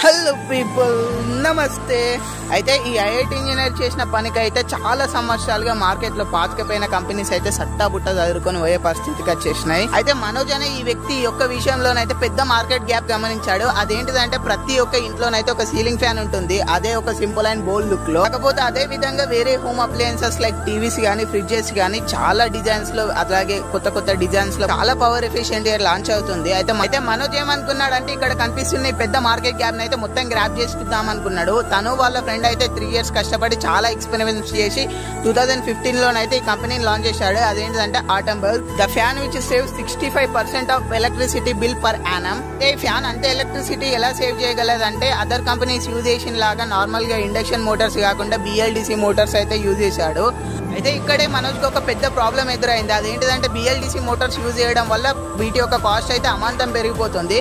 Hello people, నమస్తే. అయితే ఈ ఐఐటి ఇంజనీర్ చేసిన పనికి అయితే చాలా సంవత్సరాలుగా మార్కెట్ లో పాతకపోయిన కంపెనీస్ అయితే సట్టా బుట్ట చదువుకొని పోయే పరిస్థితికి వచ్చేసినాయి. అయితే మనోజ్ అనే ఈ వ్యక్తి యొక్క విషయంలోనైతే పెద్ద మార్కెట్ గ్యాప్ గమనించాడు. అదేంటిదంటే ప్రతి ఒక్క ఇంట్లోనైతే ఒక సీలింగ్ ఫ్యాన్ ఉంటుంది, అదే ఒక సింపుల్ అండ్ బోల్డ్ లుక్ లో. కాకపోతే అదే విధంగా వేరే హోమ్ అప్లయన్సెస్ లైక్ టీవీస్ గానీ ఫ్రిడ్జెస్ గానీ చాలా డిజైన్స్ లో, అలాగే కొత్త డిజైన్స్ లో చాలా పవర్ ఎఫిషియెంట్ లాంచ్ అవుతుంది. అయితే మనోజ్ ఏమనుకున్నాడంటే ఇక్కడ కనిపిస్తున్న పెద్ద మార్కెట్ గ్యాప్ అయితే మొత్తం గ్రాప్ చేసుకుందాం అనుకున్నాడు. తను వాళ్ళ ఫ్రెండ్ అయితే 3 years కష్టపడి చాలా ఎక్స్పెరిమెంట్స్ చేసి 2015 లోనైతే ఈ కంపెనీని లాంచ్ చేశాడు. అదేంటంటే atom bulb, the fan which save 65% of electricity bill per annum. ఈ ఫ్యాన్ అంతే ఎలక్ట్రిసిటీ ఎలా సేవ్ చేయగలదంటే అదర్ కంపెనీస్ యూజ్ చేసిన లాగా నార్మల్ గా ఇండక్షన్ మోటార్స్ కాకుండా BLDC మోటార్స్ అయితే యూజ్ చేశాడు. అయితే ఇక్కడే మనోజ్కి ఒక పెద్ద ప్రాబ్లం ఎదురైంది. అదేంటిదంటే BLDC మోటార్స్ యూజ్ చేయడం వల్ల వీటి యొక్క కాస్ట్ అయితే అమాంతం పెరిగిపోతుంది.